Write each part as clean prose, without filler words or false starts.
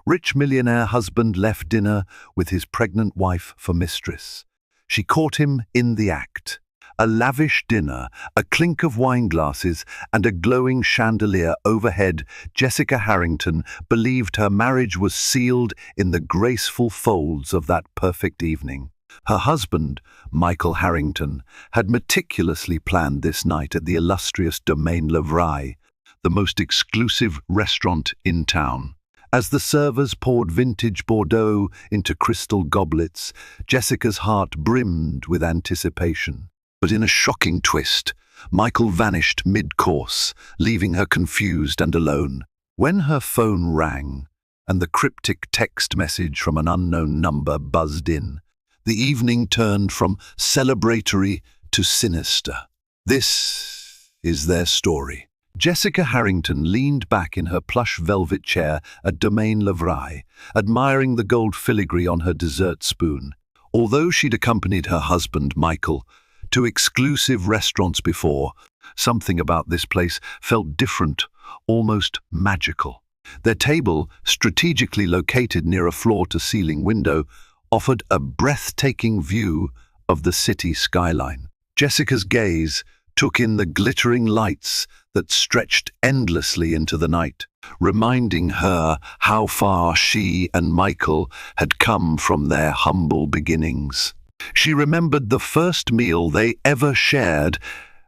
Rich millionaire husband left dinner with his pregnant wife for Mistress. She caught him in the act. A lavish dinner, a clink of wine glasses, and a glowing chandelier overhead. Jessica Harrington believed her marriage was sealed in the graceful folds of that perfect evening. Her husband, Michael Harrington, had meticulously planned this night at the illustrious Domaine Livraille, the most exclusive restaurant in town. As the servers poured vintage Bordeaux into crystal goblets, Jessica's heart brimmed with anticipation. But in a shocking twist, Michael vanished mid-course, leaving her confused and alone. When her phone rang, and the cryptic text message from an unknown number buzzed in, the evening turned from celebratory to sinister. This is their story. Jessica Harrington leaned back in her plush velvet chair at Domaine Livraille, admiring the gold filigree on her dessert spoon. Although she'd accompanied her husband, Michael, to exclusive restaurants before, something about this place felt different, almost magical. Their table, strategically located near a floor-to-ceiling window, offered a breathtaking view of the city skyline. Jessica's gaze took in the glittering lights that stretched endlessly into the night, reminding her how far she and Michael had come from their humble beginnings. She remembered the first meal they ever shared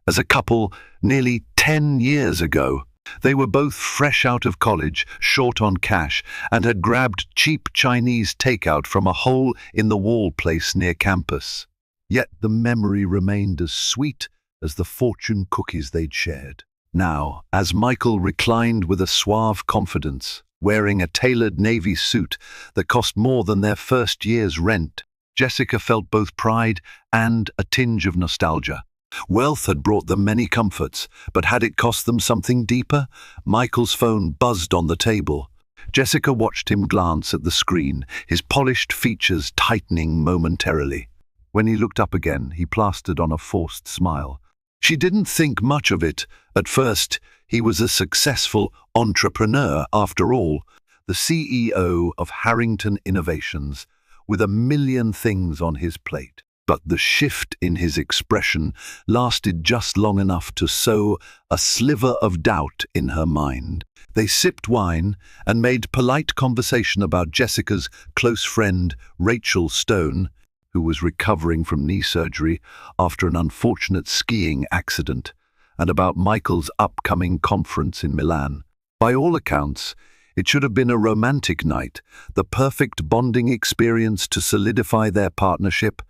as a couple nearly 10 years ago. They were both fresh out of college, short on cash, and had grabbed cheap Chinese takeout from a hole-in-the-wall place near campus. Yet the memory remained as sweet as the fortune cookies they'd shared. Now, as Michael reclined with a suave confidence, wearing a tailored navy suit that cost more than their first year's rent, Jessica felt both pride and a tinge of nostalgia. Wealth had brought them many comforts, but had it cost them something deeper? Michael's phone buzzed on the table. Jessica watched him glance at the screen, his polished features tightening momentarily. When he looked up again, he plastered on a forced smile. She didn't think much of it. At first, he was a successful entrepreneur, after all, the CEO of Harrington Innovations, with a million things on his plate. But the shift in his expression lasted just long enough to sow a sliver of doubt in her mind. They sipped wine and made polite conversation about Jessica's close friend, Rachel Stone, who was recovering from knee surgery after an unfortunate skiing accident, and about Michael's upcoming conference in Milan. By all accounts, it should have been a romantic night, the perfect bonding experience to solidify their partnership,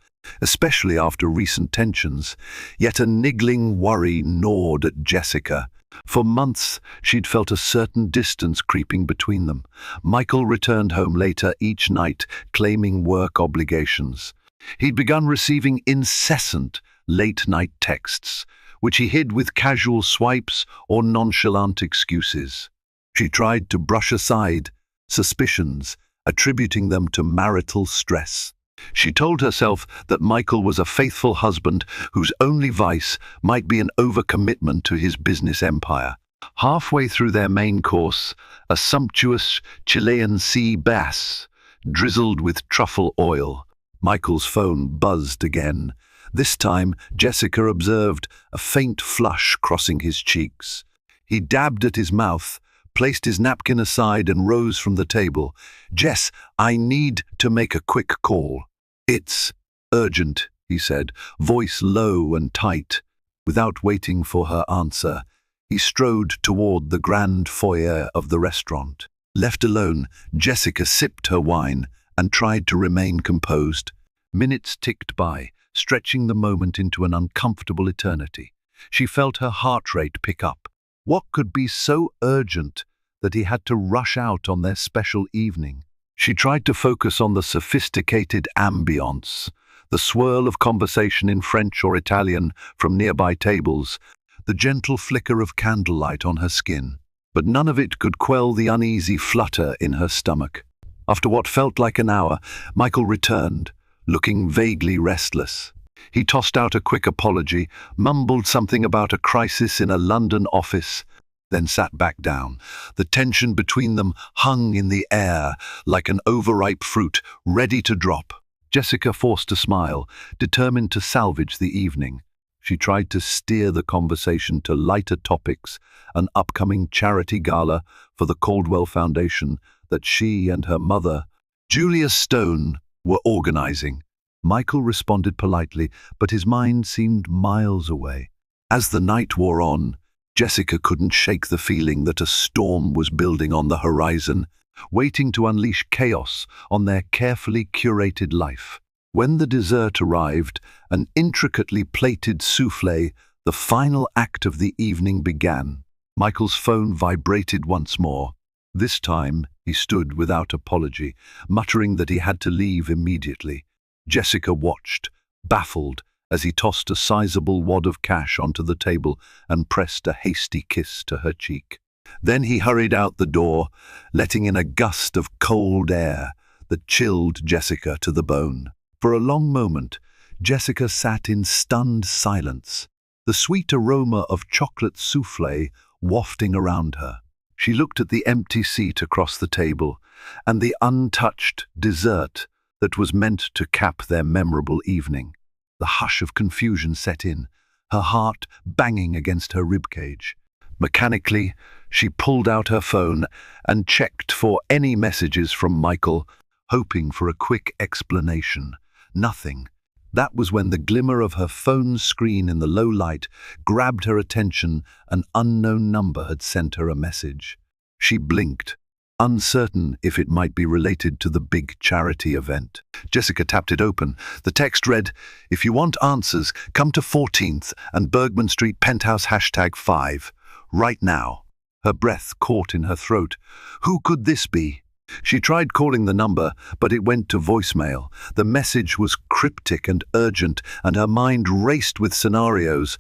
especially after recent tensions. Yet a niggling worry gnawed at Jessica. For months, she'd felt a certain distance creeping between them. Michael returned home later each night, claiming work obligations. He'd begun receiving incessant late-night texts, which he hid with casual swipes or nonchalant excuses. She tried to brush aside suspicions, attributing them to marital stress. She told herself that Michael was a faithful husband whose only vice might be an overcommitment to his business empire. Halfway through their main course, a sumptuous Chilean sea bass drizzled with truffle oil. Michael's phone buzzed again. This time, Jessica observed a faint flush crossing his cheeks. He dabbed at his mouth, placed his napkin aside and rose from the table. "Jess, I need to make a quick call." "It's urgent," he said, voice low and tight. Without waiting for her answer, he strode toward the grand foyer of the restaurant. Left alone, Jessica sipped her wine and tried to remain composed. Minutes ticked by, stretching the moment into an uncomfortable eternity. She felt her heart rate pick up. What could be so urgent that he had to rush out on their special evening? She tried to focus on the sophisticated ambience, the swirl of conversation in French or Italian from nearby tables, the gentle flicker of candlelight on her skin. But none of it could quell the uneasy flutter in her stomach. After what felt like an hour, Michael returned, looking vaguely restless. He tossed out a quick apology, mumbled something about a crisis in a London office, then sat back down. The tension between them hung in the air like an overripe fruit ready to drop. Jessica forced a smile, determined to salvage the evening. She tried to steer the conversation to lighter topics, an upcoming charity gala for the Caldwell Foundation that she and her mother, Julia Stone, were organizing. Michael responded politely, but his mind seemed miles away. As the night wore on, Jessica couldn't shake the feeling that a storm was building on the horizon, waiting to unleash chaos on their carefully curated life. When the dessert arrived, an intricately plated soufflé, the final act of the evening began. Michael's phone vibrated once more. This time, he stood without apology, muttering that he had to leave immediately. Jessica watched, baffled, as he tossed a sizable wad of cash onto the table and pressed a hasty kiss to her cheek. Then he hurried out the door, letting in a gust of cold air that chilled Jessica to the bone. For a long moment, Jessica sat in stunned silence, the sweet aroma of chocolate soufflé wafting around her. She looked at the empty seat across the table and the untouched dessert that was meant to cap their memorable evening. The hush of confusion set in, her heart banging against her ribcage. Mechanically, she pulled out her phone and checked for any messages from Michael, hoping for a quick explanation. Nothing. That was when the glimmer of her phone's screen in the low light grabbed her attention. An unknown number had sent her a message. She blinked, uncertain if it might be related to the big charity event. Jessica tapped it open. The text read, "If you want answers, come to 14th and Bergman Street, penthouse #5. Right now." Her breath caught in her throat. Who could this be? She tried calling the number, but it went to voicemail. The message was cryptic and urgent, and her mind raced with scenarios.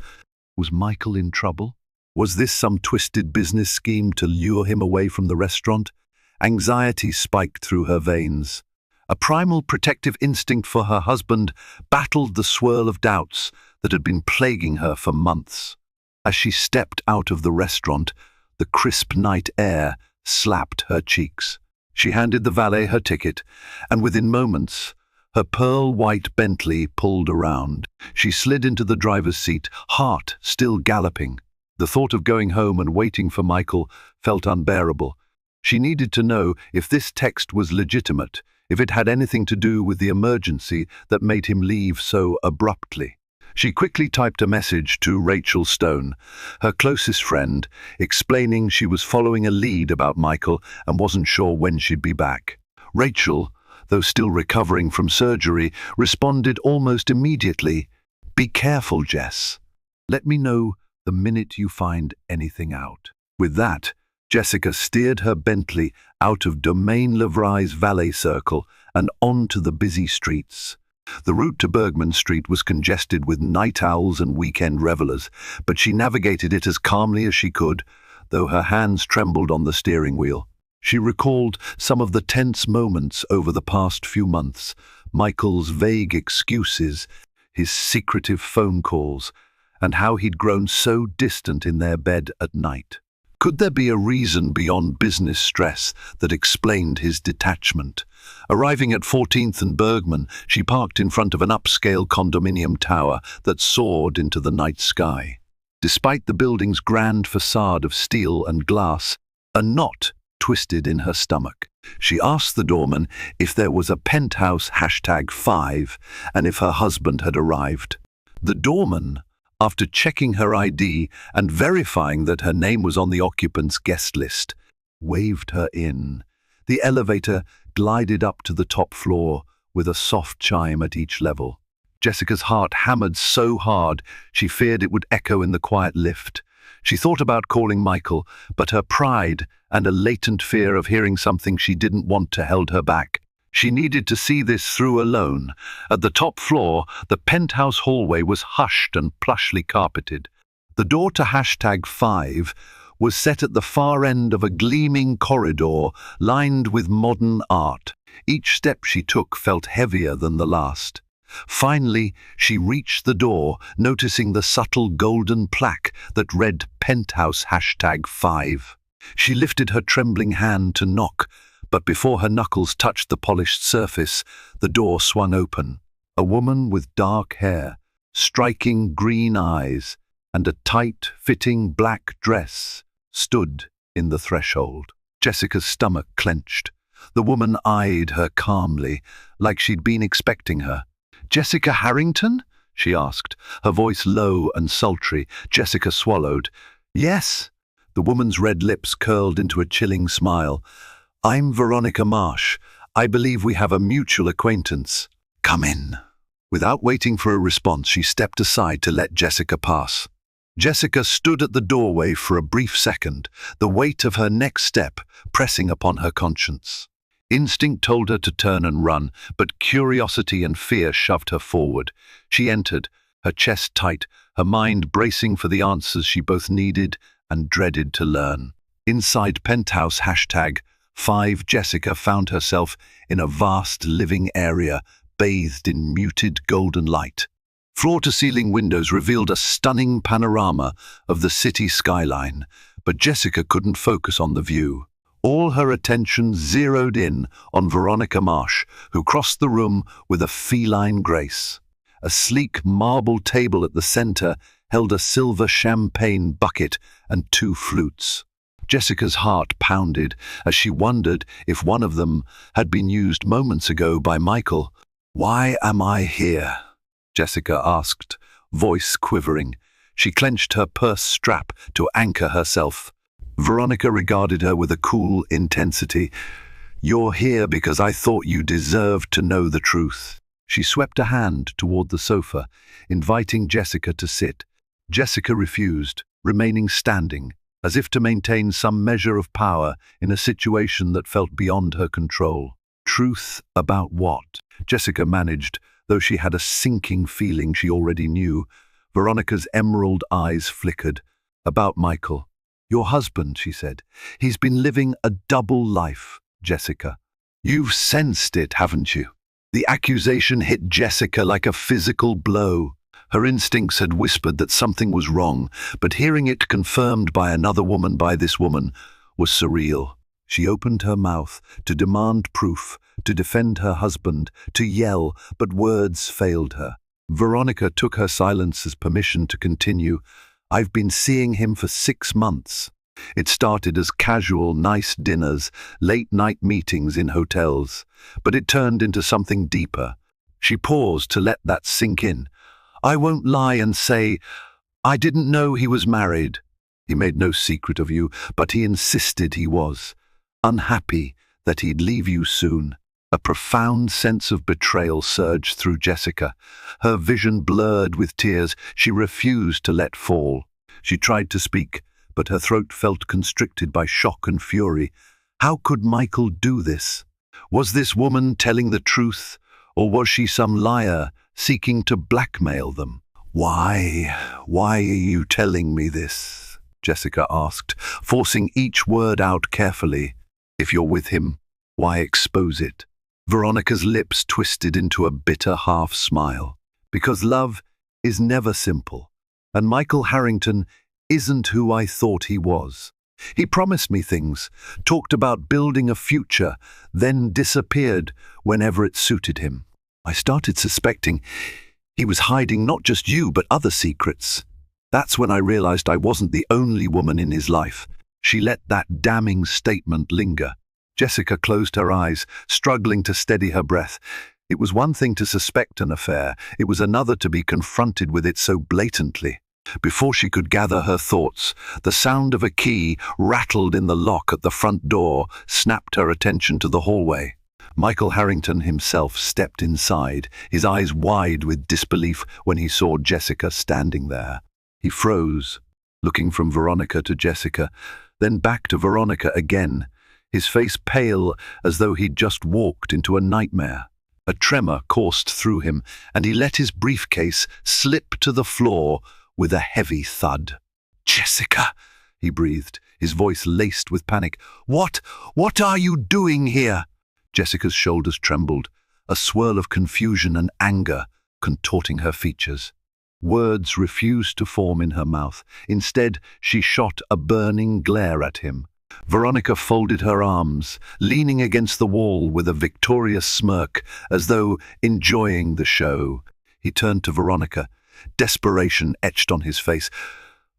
Was Michael in trouble? Was this some twisted business scheme to lure him away from the restaurant? Anxiety spiked through her veins. A primal protective instinct for her husband battled the swirl of doubts that had been plaguing her for months. As she stepped out of the restaurant, the crisp night air slapped her cheeks. She handed the valet her ticket, and within moments, her pearl-white Bentley pulled around. She slid into the driver's seat, heart still galloping. The thought of going home and waiting for Michael felt unbearable. She needed to know if this text was legitimate, if it had anything to do with the emergency that made him leave so abruptly. She quickly typed a message to Rachel Stone, her closest friend, explaining she was following a lead about Michael and wasn't sure when she'd be back. Rachel, though still recovering from surgery, responded almost immediately, "Be careful, Jess. Let me know the minute you find anything out." With that, Jessica steered her Bentley out of Domaine Levrai's valet circle and onto the busy streets. The route to Bergman Street was congested with night owls and weekend revelers, but she navigated it as calmly as she could, though her hands trembled on the steering wheel. She recalled some of the tense moments over the past few months, Michael's vague excuses, his secretive phone calls, and how he'd grown so distant in their bed at night. Could there be a reason beyond business stress that explained his detachment? Arriving at 14th and Bergman, she parked in front of an upscale condominium tower that soared into the night sky. Despite the building's grand facade of steel and glass, a knot twisted in her stomach. She asked the doorman if there was a penthouse #5 and if her husband had arrived. The doorman, after checking her ID and verifying that her name was on the occupant's guest list, waved her in. The elevator glided up to the top floor with a soft chime at each level. Jessica's heart hammered so hard she feared it would echo in the quiet lift. She thought about calling Michael, but her pride and a latent fear of hearing something she didn't want to held her back. She needed to see this through alone. At the top floor, the penthouse hallway was hushed and plushly carpeted. The door to #5 was set at the far end of a gleaming corridor lined with modern art. Each step she took felt heavier than the last. Finally, she reached the door, noticing the subtle golden plaque that read Penthouse #5. She lifted her trembling hand to knock, but before her knuckles touched the polished surface, the door swung open. A woman with dark hair, striking green eyes, and a tight-fitting black dress stood in the threshold. Jessica's stomach clenched. The woman eyed her calmly, like she'd been expecting her. "Jessica Harrington?" she asked, her voice low and sultry. Jessica swallowed. "Yes." The woman's red lips curled into a chilling smile. "I'm Veronica Marsh. I believe we have a mutual acquaintance. Come in." Without waiting for a response, she stepped aside to let Jessica pass. Jessica stood at the doorway for a brief second, the weight of her next step pressing upon her conscience. Instinct told her to turn and run, but curiosity and fear shoved her forward. She entered, her chest tight, her mind bracing for the answers she both needed and dreaded to learn. Inside Penthouse #5, Jessica found herself in a vast living area bathed in muted golden light. Floor-to-ceiling windows revealed a stunning panorama of the city skyline, but Jessica couldn't focus on the view. All her attention zeroed in on Veronica Marsh, who crossed the room with a feline grace. A sleek marble table at the center held a silver champagne bucket and 2 flutes. Jessica's heart pounded as she wondered if one of them had been used moments ago by Michael. "Why am I here?" Jessica asked, voice quivering. She clenched her purse strap to anchor herself. Veronica regarded her with a cool intensity. "You're here because I thought you deserved to know the truth." She swept a hand toward the sofa, inviting Jessica to sit. Jessica refused, remaining standing, as if to maintain some measure of power in a situation that felt beyond her control. Truth about what? Jessica managed, though she had a sinking feeling she already knew. Veronica's emerald eyes flickered. "About Michael. Your husband," she said. "He's been living a double life, Jessica. You've sensed it, haven't you?" The accusation hit Jessica like a physical blow. Her instincts had whispered that something was wrong, but hearing it confirmed by another woman, by this woman, was surreal. She opened her mouth to demand proof, to defend her husband, to yell, but words failed her. Veronica took her silence as permission to continue. "I've been seeing him for 6 months. It started as casual, nice dinners, late-night meetings in hotels, but it turned into something deeper." She paused to let that sink in. "I won't lie and say, I didn't know he was married. He made no secret of you, but he insisted he was. Unhappy that he'd leave you soon." A profound sense of betrayal surged through Jessica. Her vision blurred with tears she refused to let fall. She tried to speak, but her throat felt constricted by shock and fury. How could Michael do this? Was this woman telling the truth, or was she some liar seeking to blackmail them? Why are you telling me this?" Jessica asked, forcing each word out carefully. "If you're with him, why expose it?" Veronica's lips twisted into a bitter half-smile. "Because love is never simple, and Michael Harrington isn't who I thought he was. He promised me things, talked about building a future, then disappeared whenever it suited him. I started suspecting he was hiding not just you, but other secrets. That's when I realized I wasn't the only woman in his life." She let that damning statement linger. Jessica closed her eyes, struggling to steady her breath. It was one thing to suspect an affair, it was another to be confronted with it so blatantly. Before she could gather her thoughts, the sound of a key rattled in the lock at the front door snapped her attention to the hallway. Michael Harrington himself stepped inside, his eyes wide with disbelief when he saw Jessica standing there. He froze, looking from Veronica to Jessica, then back to Veronica again, his face pale as though he'd just walked into a nightmare. A tremor coursed through him, and he let his briefcase slip to the floor with a heavy thud. "Jessica," he breathed, his voice laced with panic. What are you doing here?" Jessica's shoulders trembled. A swirl of confusion and anger contorting her features. Words refused to form in her mouth. Instead, she shot a burning glare at him. Veronica folded her arms, leaning against the wall with a victorious smirk, as though enjoying the show. He turned to Veronica, desperation etched on his face.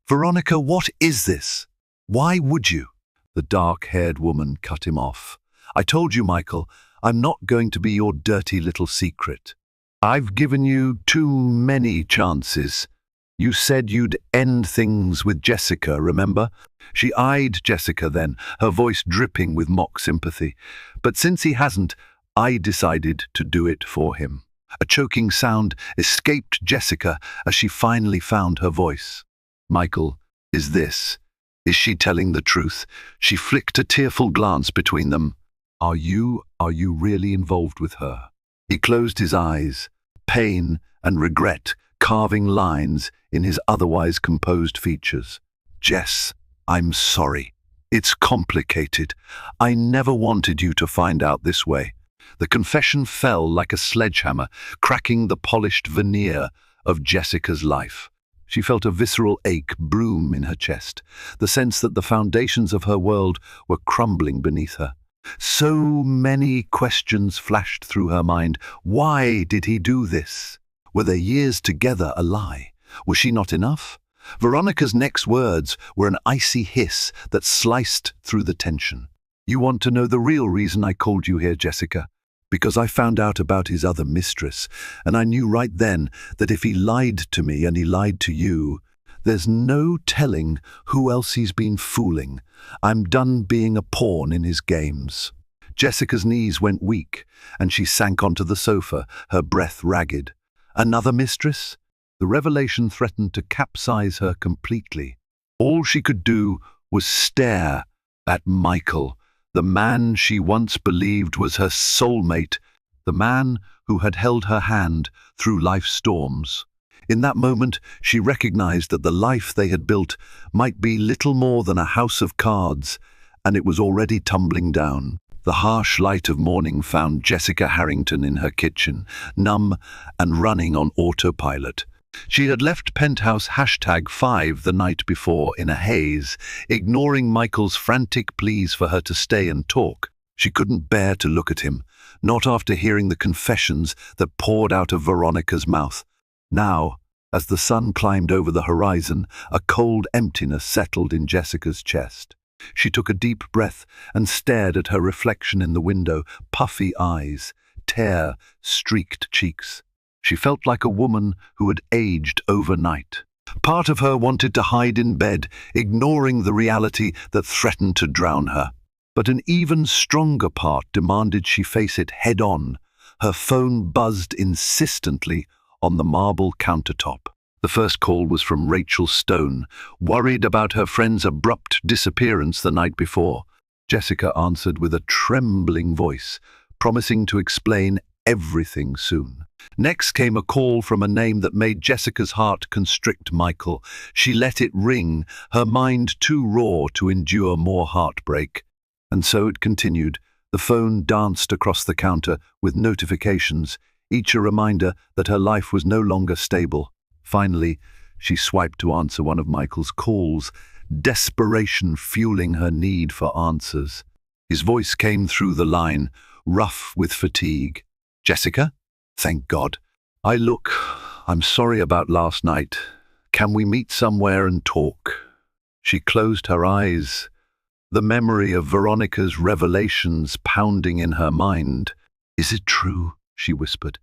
"Veronica, what is this? Why would you?" The dark-haired woman cut him off. "I told you, Michael, I'm not going to be your dirty little secret. I've given you too many chances. You said you'd end things with Jessica, remember?" She eyed Jessica then, her voice dripping with mock sympathy. "But since he hasn't, I decided to do it for him." A choking sound escaped Jessica as she finally found her voice. "Michael, is she telling the truth?" She flicked a tearful glance between them. Are you really involved with her?" He closed his eyes, pain and regret carving lines in his otherwise composed features. "Jess, I'm sorry. It's complicated. I never wanted you to find out this way." The confession fell like a sledgehammer, cracking the polished veneer of Jessica's life. She felt a visceral ache broom in her chest, the sense that the foundations of her world were crumbling beneath her. So many questions flashed through her mind. Why did he do this? Were their years together a lie? Was she not enough? Veronica's next words were an icy hiss that sliced through the tension. "You want to know the real reason I called you here, Jessica? Because I found out about his other mistress, and I knew right then that if he lied to me and he lied to you, there's no telling who else he's been fooling. I'm done being a pawn in his games." Jessica's knees went weak, and she sank onto the sofa, her breath ragged. Another mistress? The revelation threatened to capsize her completely. All she could do was stare at Michael, the man she once believed was her soulmate, the man who had held her hand through life's storms. In that moment, she recognized that the life they had built might be little more than a house of cards, and it was already tumbling down. The harsh light of morning found Jessica Harrington in her kitchen, numb and running on autopilot. She had left Penthouse #5 the night before in a haze, ignoring Michael's frantic pleas for her to stay and talk. She couldn't bear to look at him, not after hearing the confessions that poured out of Veronica's mouth. Now, as the sun climbed over the horizon, a cold emptiness settled in Jessica's chest. She took a deep breath and stared at her reflection in the window, puffy eyes, tear-streaked cheeks. She felt like a woman who had aged overnight. Part of her wanted to hide in bed, ignoring the reality that threatened to drown her. But an even stronger part demanded she face it head-on. Her phone buzzed insistently on the marble countertop. The first call was from Rachel Stone, worried about her friend's abrupt disappearance the night before. Jessica answered with a trembling voice, promising to explain everything soon. Next came a call from a name that made Jessica's heart constrict. Michael. She let it ring, her mind too raw to endure more heartbreak. And so it continued. The phone danced across the counter with notifications, each a reminder that her life was no longer stable. Finally, she swiped to answer one of Michael's calls, desperation fueling her need for answers. His voice came through the line, rough with fatigue. "Jessica? Thank God. I'm sorry about last night. Can we meet somewhere and talk?" She closed her eyes, the memory of Veronica's revelations pounding in her mind. "Is it true?" she whispered.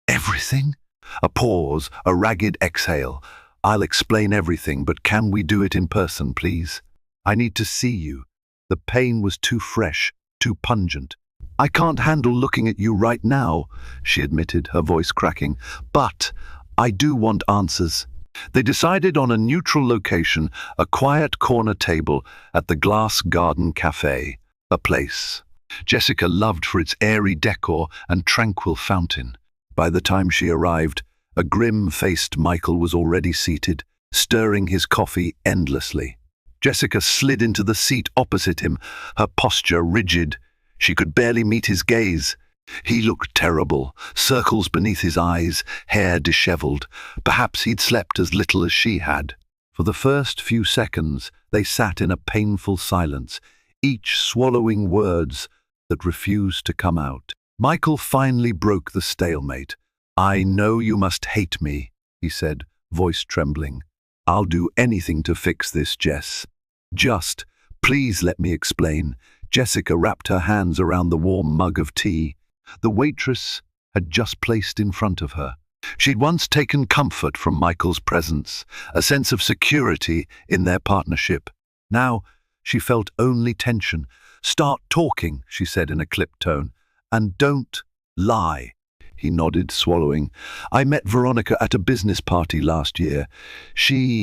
"Everything?" A pause, a ragged exhale. "I'll explain everything, but can we do it in person, please? I need to see you." The pain was too fresh, too pungent. "I can't handle looking at you right now," she admitted, her voice cracking. "But I do want answers." They decided on a neutral location, a quiet corner table at the Glass Garden Cafe, a place Jessica loved for its airy decor and tranquil fountain. By the time she arrived, a grim-faced Michael was already seated, stirring his coffee endlessly. Jessica slid into the seat opposite him, her posture rigid. She could barely meet his gaze. He looked terrible, circles beneath his eyes, hair disheveled. Perhaps he'd slept as little as she had. For the first few seconds, they sat in a painful silence, each swallowing words that refused to come out. Michael finally broke the stalemate. "I know you must hate me," he said, voice trembling. "I'll do anything to fix this, Jess. Just, please let me explain." Jessica wrapped her hands around the warm mug of tea the waitress had just placed in front of her. She'd once taken comfort from Michael's presence, a sense of security in their partnership. Now she felt only tension. "Start talking," she said in a clipped tone. "And don't lie." He nodded, swallowing. "I met Veronica at a business party last year. She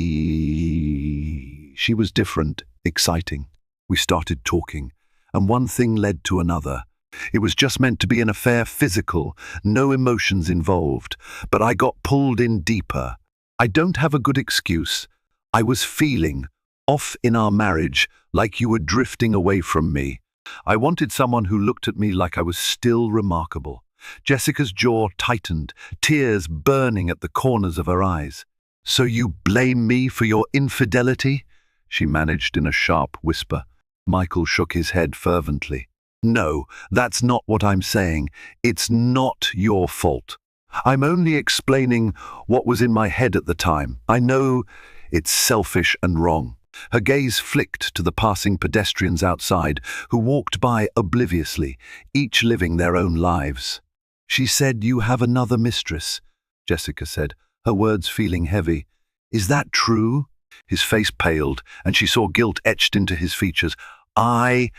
was different, exciting. We started talking, and one thing led to another. It was just meant to be an affair, physical, no emotions involved, but I got pulled in deeper. I don't have a good excuse. I was feeling off in our marriage, like you were drifting away from me. I wanted someone who looked at me like I was still remarkable." Jessica's jaw tightened, tears burning at the corners of her eyes. "So you blame me for your infidelity?" she managed in a sharp whisper. Michael shook his head fervently. "No, that's not what I'm saying. It's not your fault. I'm only explaining what was in my head at the time. I know it's selfish and wrong." Her gaze flicked to the passing pedestrians outside, who walked by obliviously, each living their own lives. "She said you have another mistress," Jessica said, her words feeling heavy. "Is that true?" His face paled, and she saw guilt etched into his features. I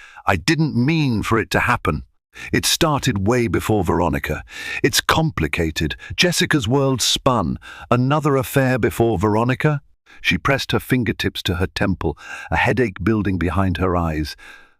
didn't mean for it to happen. It started way before Veronica. It's complicated. Jessica's world spun. Another affair before Veronica?" She pressed her fingertips to her temple, a headache building behind her eyes.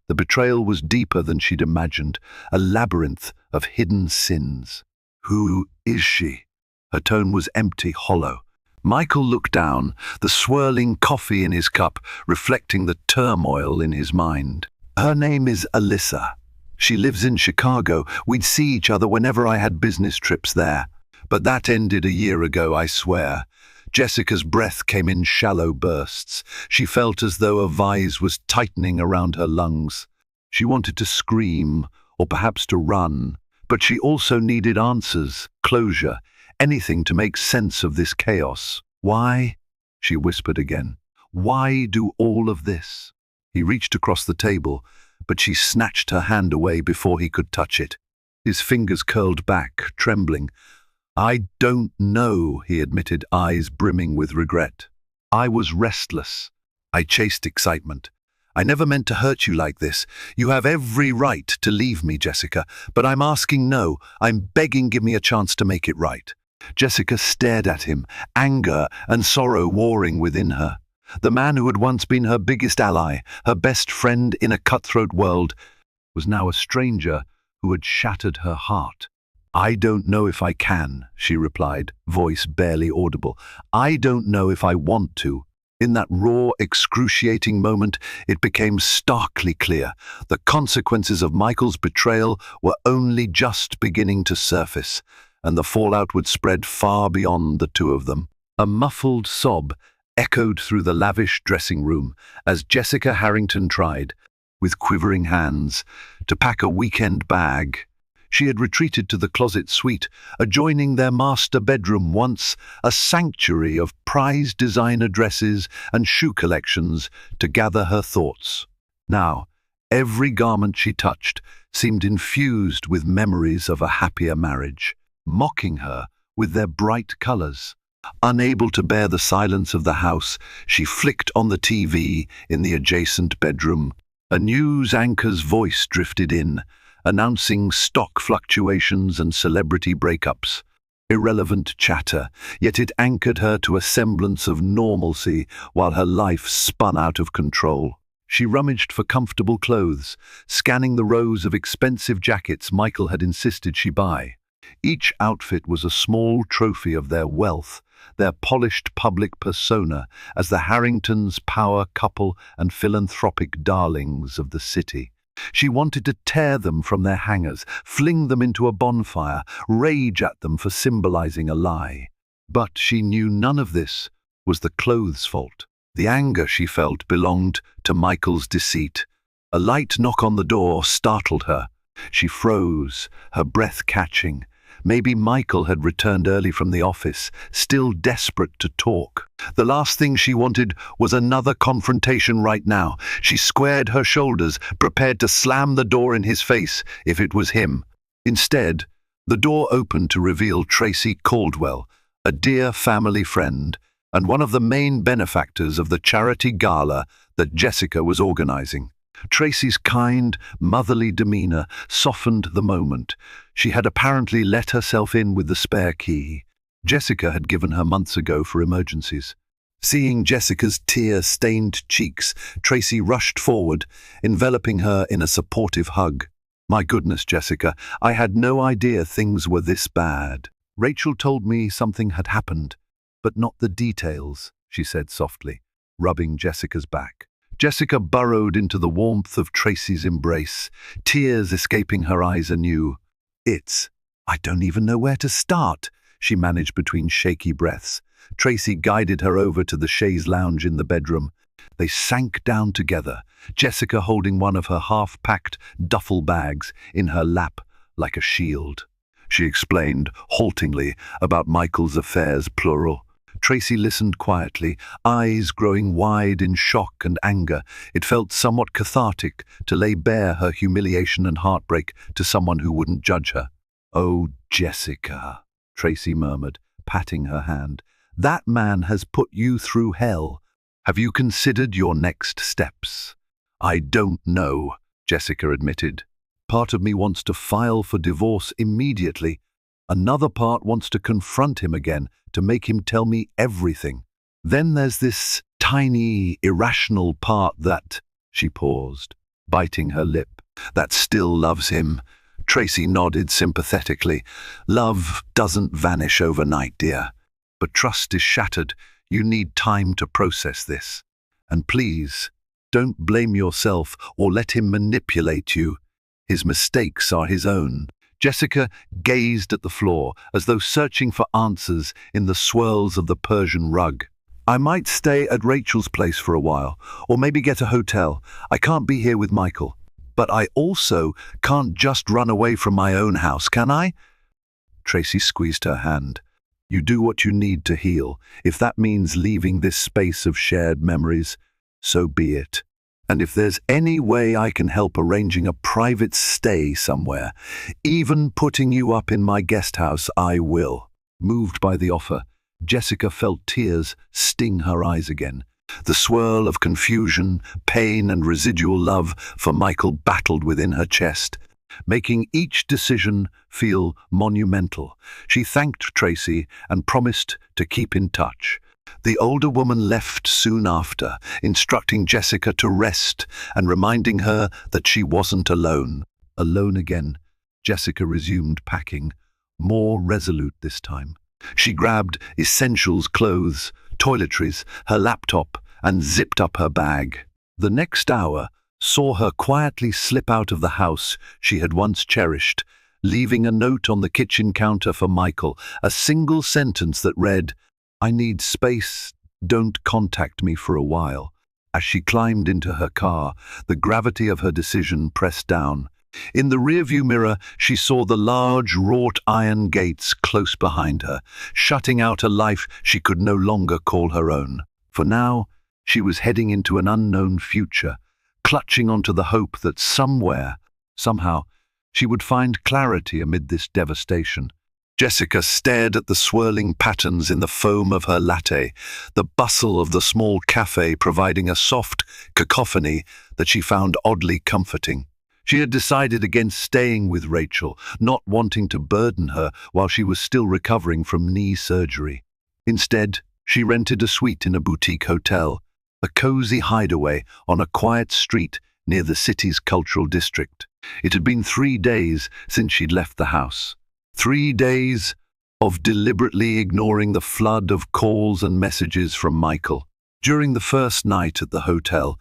The betrayal was deeper than she'd imagined, a labyrinth of hidden sins. "Who is she?" Her tone was empty, hollow. Michael looked down, the swirling coffee in his cup reflecting the turmoil in his mind. "Her name is Alyssa. She lives in Chicago. We'd see each other whenever I had business trips there. But that ended a year ago, I swear." Jessica's breath came in shallow bursts. She felt as though a vise was tightening around her lungs. She wanted to scream, or perhaps to run, but she also needed answers, closure, anything to make sense of this chaos. "Why?" she whispered again. "Why do all of this?" He reached across the table, but she snatched her hand away before he could touch it. His fingers curled back, trembling. "I don't know," he admitted, eyes brimming with regret. "I was restless. I chased excitement. I never meant to hurt you like this. You have every right to leave me, Jessica, but I'm asking no. I'm begging, give me a chance to make it right." Jessica stared at him, anger and sorrow warring within her. The man who had once been her biggest ally, her best friend in a cutthroat world, was now a stranger who had shattered her heart. "I don't know if I can," she replied, voice barely audible. "I don't know if I want to." In that raw, excruciating moment, it became starkly clear. The consequences of Michael's betrayal were only just beginning to surface, and the fallout would spread far beyond the two of them. A muffled sob echoed through the lavish dressing room as Jessica Harrington tried, with quivering hands, to pack a weekend bag. She had retreated to the closet suite, adjoining their master bedroom, once a sanctuary of prized designer dresses and shoe collections, to gather her thoughts. Now, every garment she touched seemed infused with memories of a happier marriage, mocking her with their bright colors. Unable to bear the silence of the house, she flicked on the TV in the adjacent bedroom. A news anchor's voice drifted in, announcing stock fluctuations and celebrity breakups. Irrelevant chatter, yet it anchored her to a semblance of normalcy while her life spun out of control. She rummaged for comfortable clothes, scanning the rows of expensive jackets Michael had insisted she buy. Each outfit was a small trophy of their wealth, their polished public persona as the Harringtons' power couple and philanthropic darlings of the city. She wanted to tear them from their hangers, fling them into a bonfire, rage at them for symbolizing a lie. But she knew none of this was the clothes' fault. The anger she felt belonged to Michael's deceit. A light knock on the door startled her. She froze, her breath catching. Maybe Michael had returned early from the office, still desperate to talk. The last thing she wanted was another confrontation right now. She squared her shoulders, prepared to slam the door in his face if it was him. Instead, the door opened to reveal Tracy Caldwell, a dear family friend, and one of the main benefactors of the charity gala that Jessica was organizing. Tracy's kind, motherly demeanor softened the moment. She had apparently let herself in with the spare key. Jessica had given her months ago for emergencies. Seeing Jessica's tear-stained cheeks, Tracy rushed forward, enveloping her in a supportive hug. "My goodness, Jessica, I had no idea things were this bad. Rachel told me something had happened, but not the details," she said softly, rubbing Jessica's back. Jessica burrowed into the warmth of Tracy's embrace, tears escaping her eyes anew. I don't even know where to start," she managed between shaky breaths. Tracy guided her over to the chaise lounge in the bedroom. They sank down together, Jessica holding one of her half-packed duffel bags in her lap like a shield. She explained, haltingly, about Michael's affairs, plural. Tracy listened quietly, eyes growing wide in shock and anger. It felt somewhat cathartic to lay bare her humiliation and heartbreak to someone who wouldn't judge her. "Oh, Jessica," Tracy murmured, patting her hand. "That man has put you through hell. Have you considered your next steps?" "I don't know," Jessica admitted. "Part of me wants to file for divorce immediately. Another part wants to confront him again, to make him tell me everything. Then there's this tiny, irrational part that—" She paused, biting her lip. "That still loves him." Tracy nodded sympathetically. "Love doesn't vanish overnight, dear. But trust is shattered. You need time to process this. And please, don't blame yourself or let him manipulate you. His mistakes are his own." Jessica gazed at the floor, as though searching for answers in the swirls of the Persian rug. "I might stay at Rachel's place for a while, or maybe get a hotel. I can't be here with Michael. But I also can't just run away from my own house, can I?" Tracy squeezed her hand. "You do what you need to heal. If that means leaving this space of shared memories, so be it. And if there's any way I can help arranging a private stay somewhere, even putting you up in my guest house, I will." Moved by the offer, Jessica felt tears sting her eyes again. The swirl of confusion, pain, and residual love for Michael battled within her chest, making each decision feel monumental. She thanked Tracy and promised to keep in touch. The older woman left soon after, instructing Jessica to rest and reminding her that she wasn't alone. Alone again, Jessica resumed packing, more resolute this time. She grabbed essentials, clothes, toiletries, her laptop, and zipped up her bag. The next hour saw her quietly slip out of the house she had once cherished, leaving a note on the kitchen counter for Michael, a single sentence that read, "I need space, don't contact me for a while." As she climbed into her car, the gravity of her decision pressed down. In the rearview mirror, she saw the large wrought iron gates close behind her, shutting out a life she could no longer call her own. For now, she was heading into an unknown future, clutching onto the hope that somewhere, somehow, she would find clarity amid this devastation. Jessica stared at the swirling patterns in the foam of her latte, the bustle of the small cafe providing a soft cacophony that she found oddly comforting. She had decided against staying with Rachel, not wanting to burden her while she was still recovering from knee surgery. Instead, she rented a suite in a boutique hotel, a cozy hideaway on a quiet street near the city's cultural district. It had been 3 days since she'd left the house. 3 days of deliberately ignoring the flood of calls and messages from Michael. During the first night at the hotel,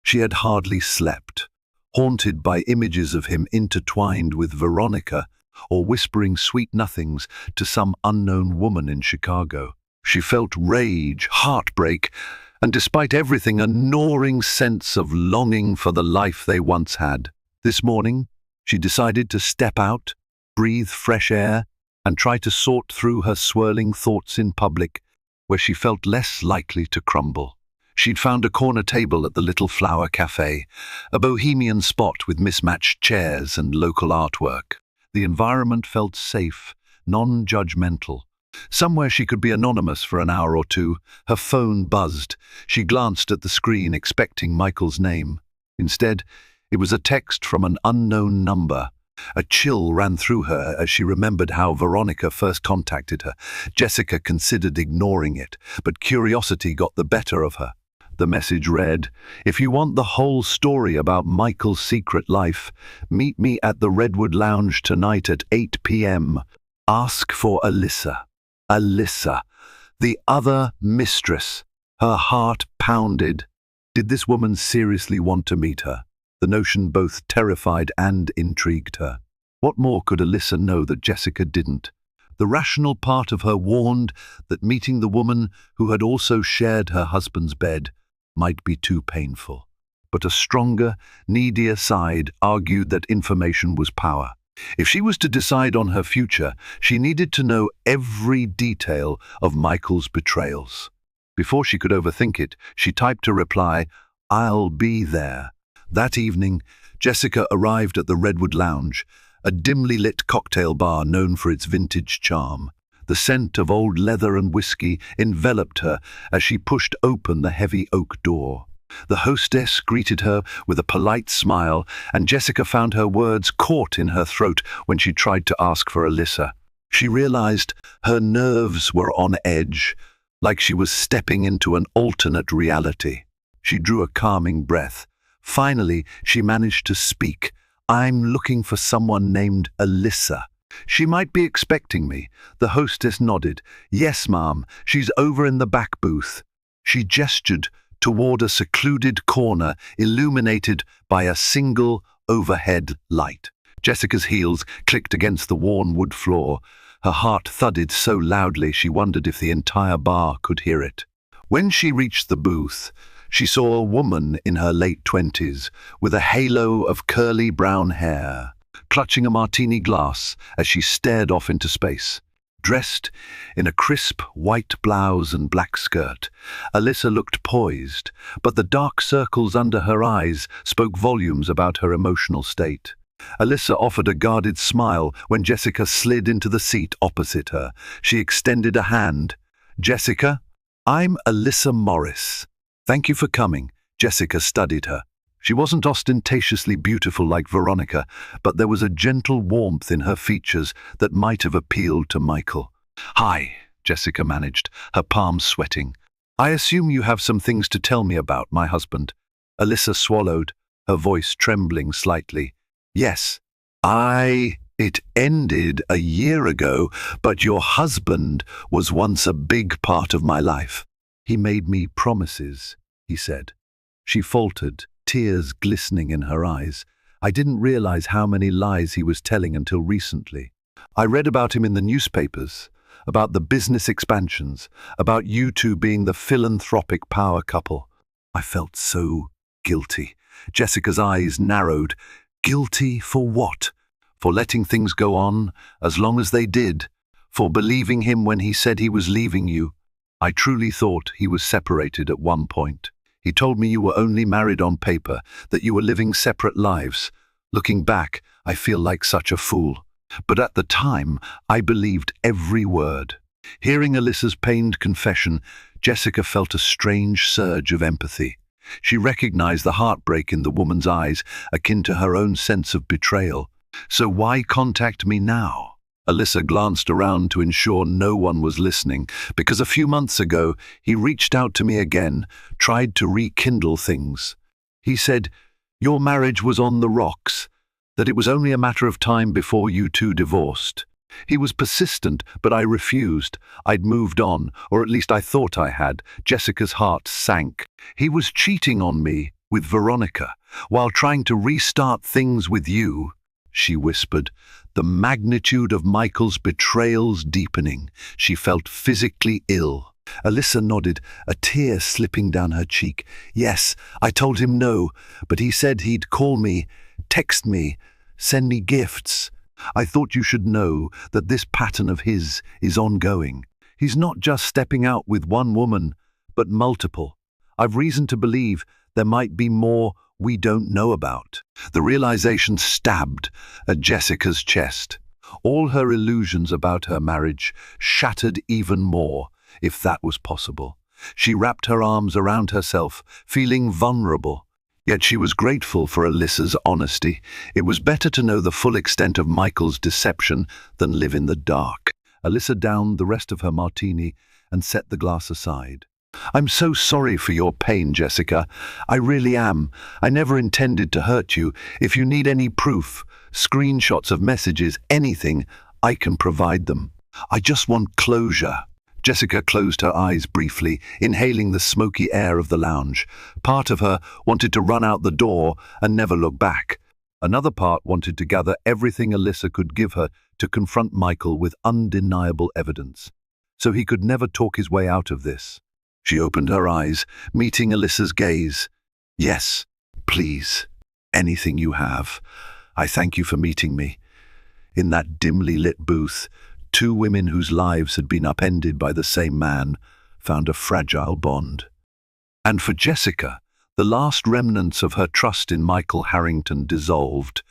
she had hardly slept, haunted by images of him intertwined with Veronica or whispering sweet nothings to some unknown woman in Chicago. She felt rage, heartbreak, and despite everything, a gnawing sense of longing for the life they once had. This morning, she decided to step out, breathe fresh air, and try to sort through her swirling thoughts in public, where she felt less likely to crumble. She'd found a corner table at the Little Flower Cafe, a bohemian spot with mismatched chairs and local artwork. The environment felt safe, non-judgmental. Somewhere she could be anonymous for an hour or two. Her phone buzzed. She glanced at the screen, expecting Michael's name. Instead, it was a text from an unknown number. A chill ran through her as she remembered how Veronica first contacted her. Jessica considered ignoring it, but curiosity got the better of her. The message read, "If you want the whole story about Michael's secret life, meet me at the Redwood Lounge tonight at 8 p.m. Ask for Alyssa." Alyssa, the other mistress. Her heart pounded. Did this woman seriously want to meet her? The notion both terrified and intrigued her. What more could Alyssa know that Jessica didn't? The rational part of her warned that meeting the woman who had also shared her husband's bed might be too painful. But a stronger, needier side argued that information was power. If she was to decide on her future, she needed to know every detail of Michael's betrayals. Before she could overthink it, she typed a reply, "I'll be there." That evening, Jessica arrived at the Redwood Lounge, a dimly lit cocktail bar known for its vintage charm. The scent of old leather and whiskey enveloped her as she pushed open the heavy oak door. The hostess greeted her with a polite smile, and Jessica found her words caught in her throat when she tried to ask for Alyssa. She realized her nerves were on edge, like she was stepping into an alternate reality. She drew a calming breath. Finally, she managed to speak. "I'm looking for someone named Alyssa. She might be expecting me." The hostess nodded. "Yes, ma'am. She's over in the back booth." She gestured toward a secluded corner illuminated by a single overhead light. Jessica's heels clicked against the worn wood floor. Her heart thudded so loudly she wondered if the entire bar could hear it. When she reached the booth, she saw a woman in her late 20s with a halo of curly brown hair, clutching a martini glass as she stared off into space. Dressed in a crisp white blouse and black skirt, Alyssa looked poised, but the dark circles under her eyes spoke volumes about her emotional state. Alyssa offered a guarded smile when Jessica slid into the seat opposite her. She extended a hand. "Jessica, I'm Alyssa Morris. Thank you for coming." Jessica studied her. She wasn't ostentatiously beautiful like Veronica, but there was a gentle warmth in her features that might have appealed to Michael. "Hi," Jessica managed, her palms sweating. "I assume you have some things to tell me about my husband." Alyssa swallowed, her voice trembling slightly. "Yes, It ended a year ago, but your husband was once a big part of my life. He made me promises," he said. She faltered, tears glistening in her eyes. "I didn't realize how many lies he was telling until recently. I read about him in the newspapers, about the business expansions, about you two being the philanthropic power couple. I felt so guilty." Jessica's eyes narrowed. Guilty for what? For letting things go on, as long as they did? For believing him when he said he was leaving you? "I truly thought he was separated at one point. He told me you were only married on paper, that you were living separate lives. Looking back, I feel like such a fool. But at the time, I believed every word." Hearing Alyssa's pained confession, Jessica felt a strange surge of empathy. She recognized the heartbreak in the woman's eyes, akin to her own sense of betrayal. "So why contact me now?" Alyssa glanced around to ensure no one was listening, because a few months ago he reached out to me again, tried to rekindle things. He said, "Your marriage was on the rocks, that it was only a matter of time before you two divorced." He was persistent, but I refused. I'd moved on, or at least I thought I had. Jessica's heart sank. "He was cheating on me," with Veronica, while trying to restart things with you, she whispered, the magnitude of Michael's betrayals deepening. She felt physically ill. Alyssa nodded, a tear slipping down her cheek. Yes, I told him no, but he said he'd call me, text me, send me gifts. I thought you should know that this pattern of his is ongoing. He's not just stepping out with one woman, but multiple. I've reason to believe there might be more we don't know about. The realization stabbed at Jessica's chest. All her illusions about her marriage shattered even more, if that was possible. She wrapped her arms around herself, feeling vulnerable. Yet she was grateful for Alyssa's honesty. It was better to know the full extent of Michael's deception than live in the dark. Alyssa downed the rest of her martini and set the glass aside. I'm so sorry for your pain, Jessica. I really am. I never intended to hurt you. If you need any proof, screenshots of messages, anything, I can provide them. I just want closure. Jessica closed her eyes briefly, inhaling the smoky air of the lounge. Part of her wanted to run out the door and never look back. Another part wanted to gather everything Alyssa could give her to confront Michael with undeniable evidence, so he could never talk his way out of this. She opened her eyes, meeting Alyssa's gaze. Yes, please, anything you have. I thank you for meeting me. In that dimly lit booth, two women whose lives had been upended by the same man found a fragile bond. And for Jessica, the last remnants of her trust in Michael Harrington dissolved,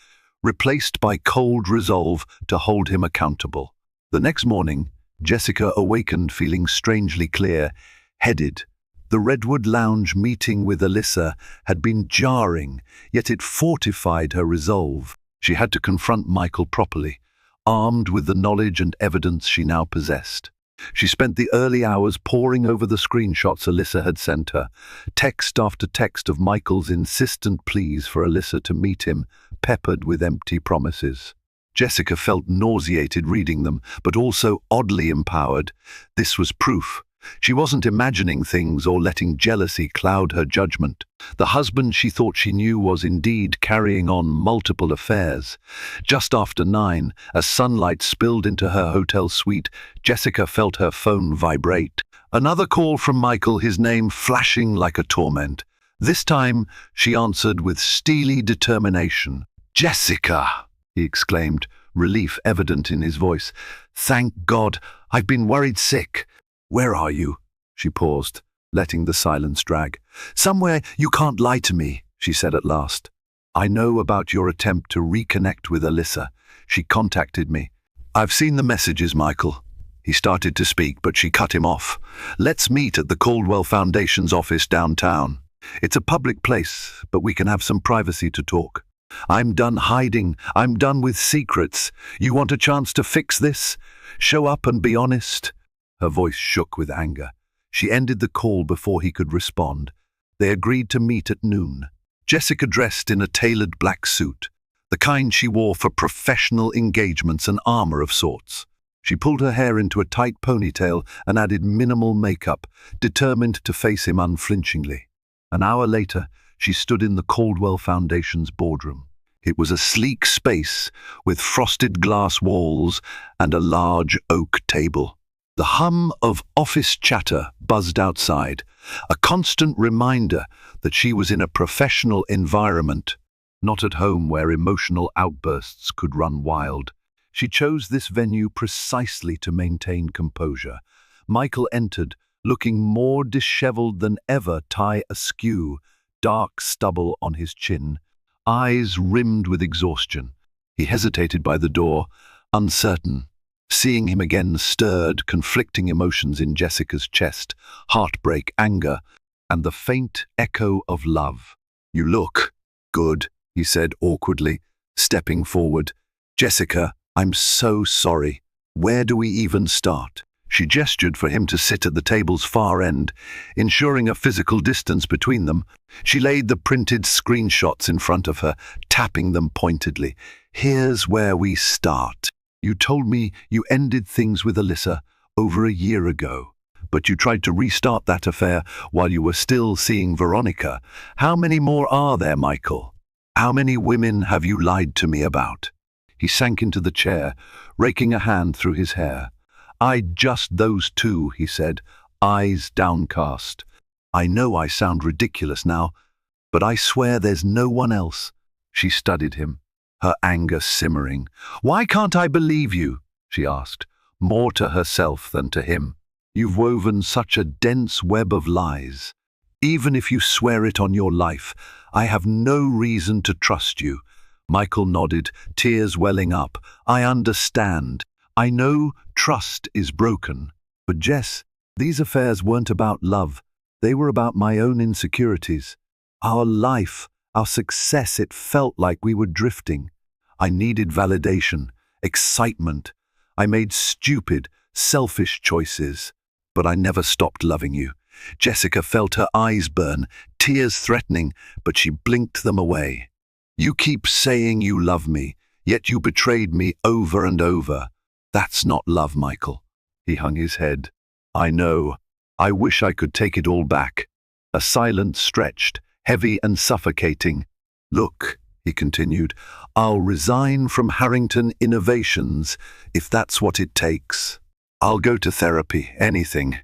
replaced by cold resolve to hold him accountable. The next morning, Jessica awakened feeling strangely clear-headed. The Redwood Lounge meeting with Alyssa had been jarring, yet it fortified her resolve. She had to confront Michael properly, armed with the knowledge and evidence she now possessed. She spent the early hours poring over the screenshots Alyssa had sent her, text after text of Michael's insistent pleas for Alyssa to meet him, peppered with empty promises. Jessica felt nauseated reading them, but also oddly empowered. This was proof. She wasn't imagining things or letting jealousy cloud her judgment. The husband she thought she knew was indeed carrying on multiple affairs. Just after 9, as sunlight spilled into her hotel suite, Jessica felt her phone vibrate. Another call from Michael, his name flashing like a torment. This time, she answered with steely determination. "Jessica!" he exclaimed, relief evident in his voice. "Thank God, I've been worried sick. Where are you?" She paused, letting the silence drag. "Somewhere you can't lie to me," she said at last. "I know about your attempt to reconnect with Alyssa. She contacted me." "I've seen the messages, Michael." He started to speak, but she cut him off. "Let's meet at the Caldwell Foundation's office downtown. It's a public place, but we can have some privacy to talk. I'm done hiding. I'm done with secrets. You want a chance to fix this? Show up and be honest." Her voice shook with anger. She ended the call before he could respond. They agreed to meet at noon. Jessica dressed in a tailored black suit, the kind she wore for professional engagements, an armor of sorts. She pulled her hair into a tight ponytail and added minimal makeup, determined to face him unflinchingly. An hour later, she stood in the Caldwell Foundation's boardroom. It was a sleek space with frosted glass walls and a large oak table. The hum of office chatter buzzed outside, a constant reminder that she was in a professional environment, not at home where emotional outbursts could run wild. She chose this venue precisely to maintain composure. Michael entered, looking more disheveled than ever, tie askew, dark stubble on his chin, eyes rimmed with exhaustion. He hesitated by the door, uncertain. Seeing him again stirred conflicting emotions in Jessica's chest, heartbreak, anger, and the faint echo of love. "You look good," he said awkwardly, stepping forward. "Jessica, I'm so sorry. Where do we even start?" She gestured for him to sit at the table's far end, ensuring a physical distance between them. She laid the printed screenshots in front of her, tapping them pointedly. "Here's where we start. You told me you ended things with Alyssa over a year ago. But you tried to restart that affair while you were still seeing Veronica. How many more are there, Michael? How many women have you lied to me about? He sank into the chair, raking a hand through his hair. Just those two, he said, eyes downcast. I know I sound ridiculous now, but I swear there's no one else. She studied him, her anger simmering. Why can't I believe you? She asked, more to herself than to him. You've woven such a dense web of lies. Even if you swear it on your life, I have no reason to trust you. Michael nodded, tears welling up. I understand. I know trust is broken. But Jess, these affairs weren't about love. They were about my own insecurities. Our life, our success, it felt like we were drifting. I needed validation, excitement. I made stupid, selfish choices. But I never stopped loving you. Jessica felt her eyes burn, tears threatening, but she blinked them away. You keep saying you love me, yet you betrayed me over and over. That's not love, Michael. He hung his head. I know. I wish I could take it all back. A silence stretched, heavy and suffocating. Look, he continued, I'll resign from Harrington Innovations if that's what it takes. I'll go to therapy, anything.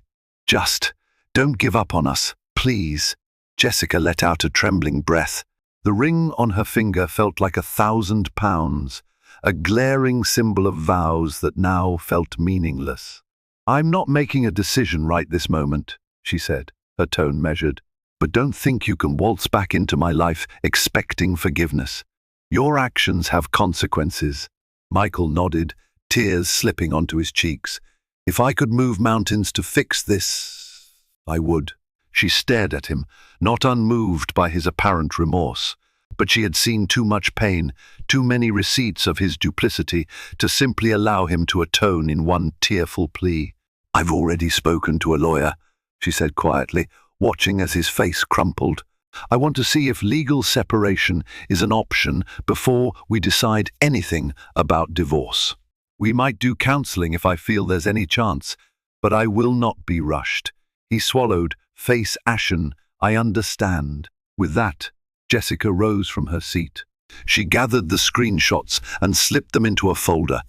Just don't give up on us, please. Jessica let out a trembling breath. The ring on her finger felt like 1,000 pounds, a glaring symbol of vows that now felt meaningless. I'm not making a decision right this moment, she said, her tone measured. But don't think you can waltz back into my life expecting forgiveness. Your actions have consequences. Michael nodded, tears slipping onto his cheeks. If I could move mountains to fix this, I would. She stared at him, not unmoved by his apparent remorse. But she had seen too much pain, too many receipts of his duplicity, to simply allow him to atone in one tearful plea. I've already spoken to a lawyer, she said quietly, watching as his face crumpled. I want to see if legal separation is an option before we decide anything about divorce. We might do counseling if I feel there's any chance, but I will not be rushed. He swallowed, face ashen. I understand. With that, Jessica rose from her seat. She gathered the screenshots and slipped them into a folder.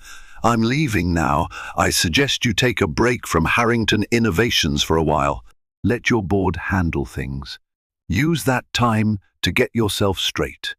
I'm leaving now. I suggest you take a break from Harrington Innovations for a while. Let your board handle things. Use that time to get yourself straight.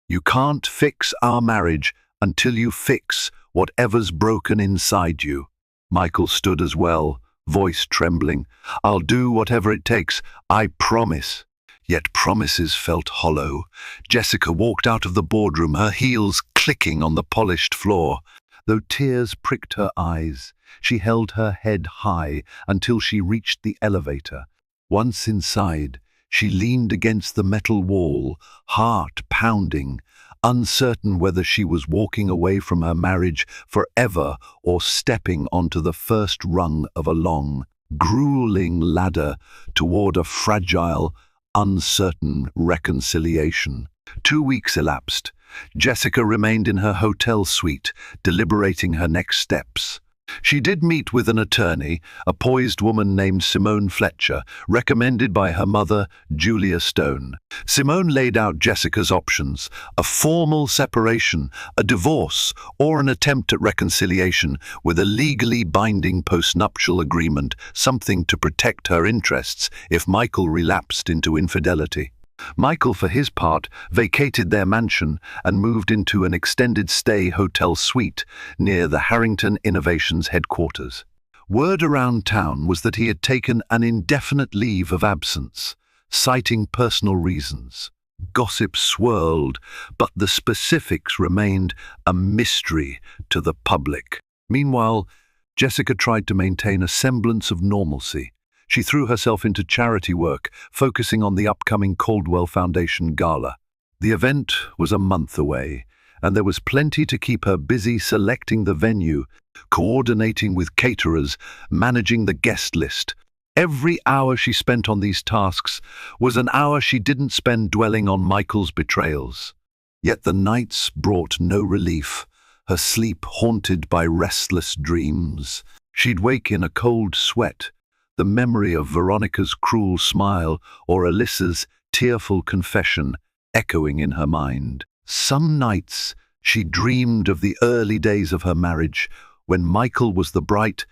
You can't fix our marriage until you fix whatever's broken inside you. Michael stood as well, voice trembling. I'll do whatever it takes, I promise. Yet promises felt hollow. Jessica walked out of the boardroom, her heels clicking on the polished floor. Though tears pricked her eyes, she held her head high until she reached the elevator. Once inside, she leaned against the metal wall, heart pounding, uncertain whether she was walking away from her marriage forever or stepping onto the first rung of a long, grueling ladder toward a fragile, uncertain reconciliation. 2 weeks elapsed. Jessica remained in her hotel suite, deliberating her next steps. She did meet with an attorney, a poised woman named Simone Fletcher, recommended by her mother, Julia Stone. Simone laid out Jessica's options: a formal separation, a divorce, or an attempt at reconciliation with a legally binding postnuptial agreement, something to protect her interests if Michael relapsed into infidelity. Michael, for his part, vacated their mansion and moved into an extended-stay hotel suite near the Harrington Innovations headquarters. Word around town was that he had taken an indefinite leave of absence, citing personal reasons. Gossip swirled, but the specifics remained a mystery to the public. Meanwhile, Jessica tried to maintain a semblance of normalcy. She threw herself into charity work, focusing on the upcoming Caldwell Foundation Gala. The event was a month away, and there was plenty to keep her busy selecting the venue, coordinating with caterers, managing the guest list. Every hour she spent on these tasks was an hour she didn't spend dwelling on Michael's betrayals. Yet the nights brought no relief, her sleep haunted by restless dreams. She'd wake in a cold sweat, the memory of Veronica's cruel smile or Alyssa's tearful confession echoing in her mind. Some nights she dreamed of the early days of her marriage, when Michael was the bright,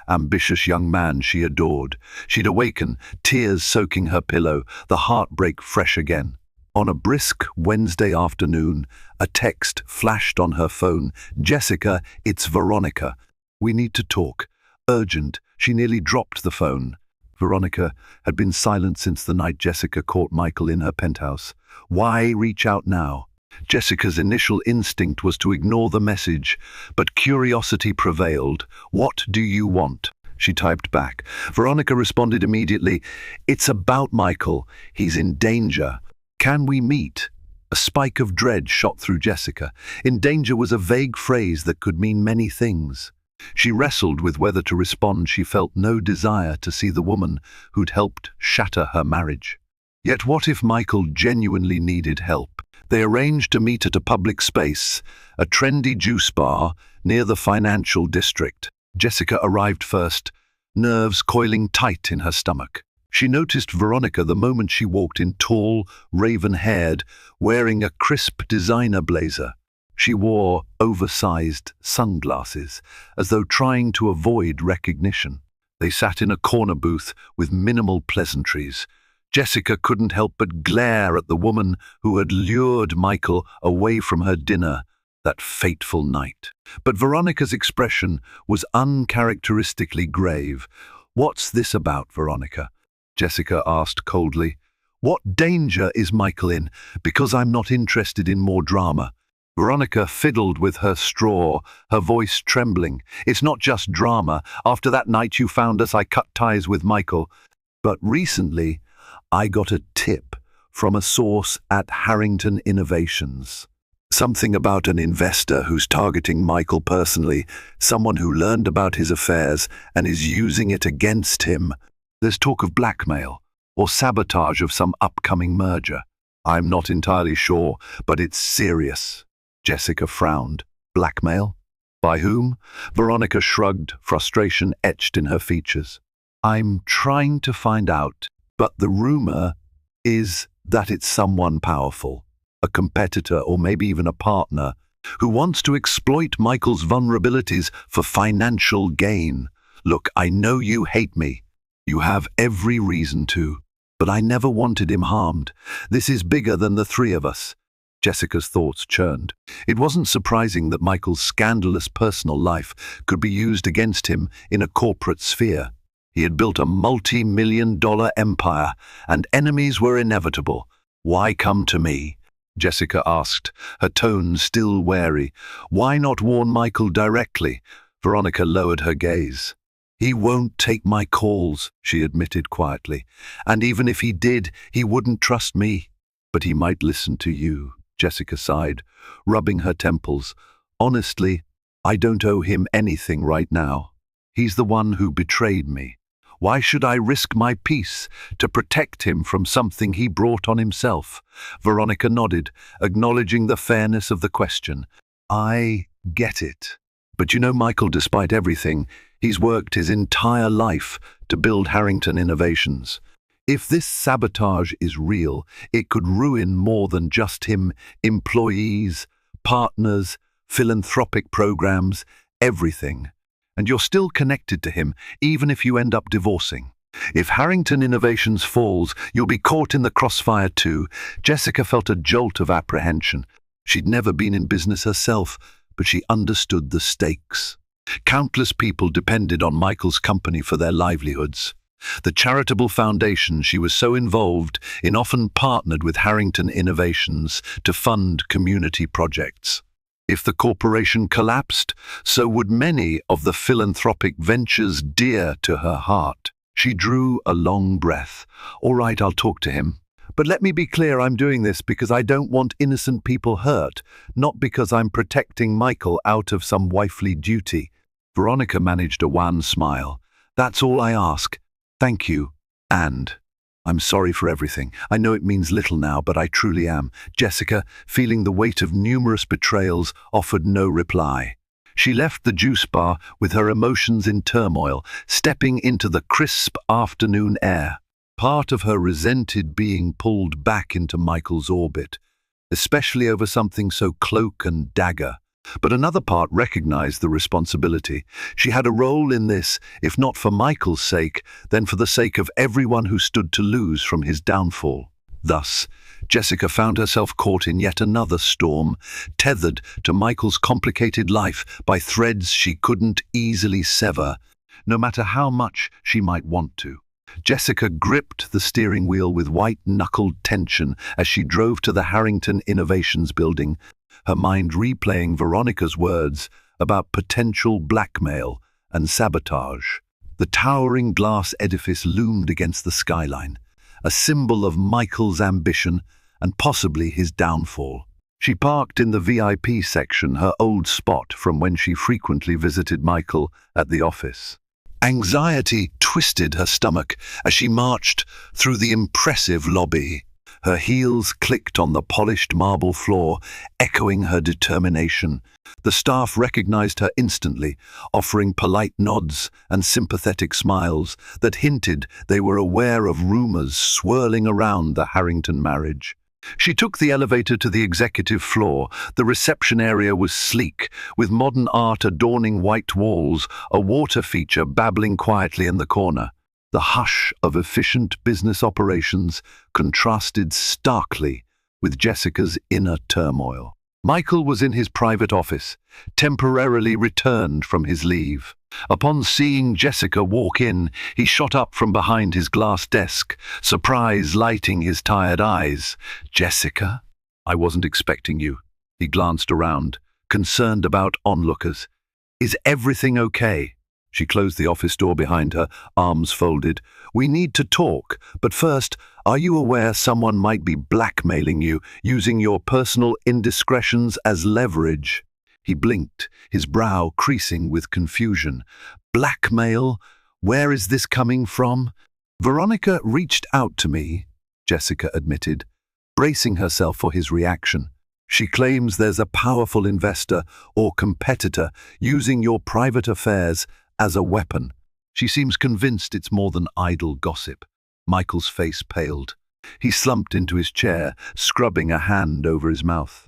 ambitious young man she adored. She'd awaken, tears soaking her pillow, the heartbreak fresh again. On a brisk Wednesday afternoon, a text flashed on her phone. "Jessica, it's Veronica. We need to talk. Urgent." She nearly dropped the phone. Veronica had been silent since the night Jessica caught Michael in her penthouse. Why reach out now? Jessica's initial instinct was to ignore the message, but curiosity prevailed. "What do you want?" she typed back. Veronica responded immediately. "It's about Michael. He's in danger. Can we meet?" A spike of dread shot through Jessica. In danger was a vague phrase that could mean many things. She wrestled with whether to respond. She felt no desire to see the woman who'd helped shatter her marriage. Yet what if Michael genuinely needed help? They arranged to meet at a public space, a trendy juice bar near the financial district. Jessica arrived first, nerves coiling tight in her stomach. She noticed Veronica the moment she walked in, tall, raven-haired, wearing a crisp designer blazer. She wore oversized sunglasses, as though trying to avoid recognition. They sat in a corner booth with minimal pleasantries. Jessica couldn't help but glare at the woman who had lured Michael away from her dinner that fateful night. But Veronica's expression was uncharacteristically grave. "What's this about, Veronica?" Jessica asked coldly. "What danger is Michael in? Because I'm not interested in more drama." Veronica fiddled with her straw, her voice trembling. "It's not just drama. After that night you found us, I cut ties with Michael. But recently, I got a tip from a source at Harrington Innovations. Something about an investor who's targeting Michael personally, someone who learned about his affairs and is using it against him. There's talk of blackmail or sabotage of some upcoming merger. I'm not entirely sure, but it's serious." Jessica frowned. "Blackmail? By whom?" Veronica shrugged, frustration etched in her features. "I'm trying to find out, but the rumor is that it's someone powerful, a competitor or maybe even a partner, who wants to exploit Michael's vulnerabilities for financial gain. Look, I know you hate me. You have every reason to, but I never wanted him harmed. This is bigger than the three of us." Jessica's thoughts churned. It wasn't surprising that Michael's scandalous personal life could be used against him in a corporate sphere. He had built a multi-million-dollar empire, and enemies were inevitable. "Why come to me?" Jessica asked, her tone still wary. "Why not warn Michael directly?" Veronica lowered her gaze. "He won't take my calls," she admitted quietly. "And even if he did, he wouldn't trust me. But he might listen to you." Jessica sighed, rubbing her temples. "Honestly, I don't owe him anything right now. He's the one who betrayed me. Why should I risk my peace to protect him from something he brought on himself?" Veronica nodded, acknowledging the fairness of the question. "I get it. But you know, Michael, despite everything, he's worked his entire life to build Harrington Innovations. If this sabotage is real, it could ruin more than just him. Employees, partners, philanthropic programs, everything. And you're still connected to him, even if you end up divorcing. If Harrington Innovations falls, you'll be caught in the crossfire too." Jessica felt a jolt of apprehension. She'd never been in business herself, but she understood the stakes. Countless people depended on Michael's company for their livelihoods. The charitable foundation she was so involved in often partnered with Harrington Innovations to fund community projects. If the corporation collapsed, so would many of the philanthropic ventures dear to her heart. She drew a long breath. "All right, I'll talk to him. But let me be clear, I'm doing this because I don't want innocent people hurt, not because I'm protecting Michael out of some wifely duty." Veronica managed a wan smile. "That's all I ask. Thank you. And I'm sorry for everything. I know it means little now, but I truly am." Jessica, feeling the weight of numerous betrayals, offered no reply. She left the juice bar with her emotions in turmoil, stepping into the crisp afternoon air. Part of her resented being pulled back into Michael's orbit, especially over something so cloak and dagger. But another part recognized the responsibility. She had a role in this, if not for Michael's sake, then for the sake of everyone who stood to lose from his downfall. Thus, Jessica found herself caught in yet another storm, tethered to Michael's complicated life by threads she couldn't easily sever, no matter how much she might want to. Jessica gripped the steering wheel with white-knuckled tension as she drove to the Harrington Innovations building, her mind replaying Veronica's words about potential blackmail and sabotage. The towering glass edifice loomed against the skyline, a symbol of Michael's ambition and possibly his downfall. She parked in the VIP section, her old spot from when she frequently visited Michael at the office. Anxiety twisted her stomach as she marched through the impressive lobby. Her heels clicked on the polished marble floor, echoing her determination. The staff recognized her instantly, offering polite nods and sympathetic smiles that hinted they were aware of rumors swirling around the Harrington marriage. She took the elevator to the executive floor. The reception area was sleek, with modern art adorning white walls, a water feature babbling quietly in the corner. The hush of efficient business operations contrasted starkly with Jessica's inner turmoil. Michael was in his private office, temporarily returned from his leave. Upon seeing Jessica walk in, he shot up from behind his glass desk, surprise lighting his tired eyes. "Jessica? I wasn't expecting you." He glanced around, concerned about onlookers. "Is everything okay?" She closed the office door behind her, arms folded. "We need to talk, but first, are you aware someone might be blackmailing you, using your personal indiscretions as leverage?" He blinked, his brow creasing with confusion. "Blackmail? Where is this coming from?" "Veronica reached out to me," Jessica admitted, bracing herself for his reaction. "She claims there's a powerful investor or competitor using your private affairs as a weapon. She seems convinced it's more than idle gossip." Michael's face paled. He slumped into his chair, scrubbing a hand over his mouth.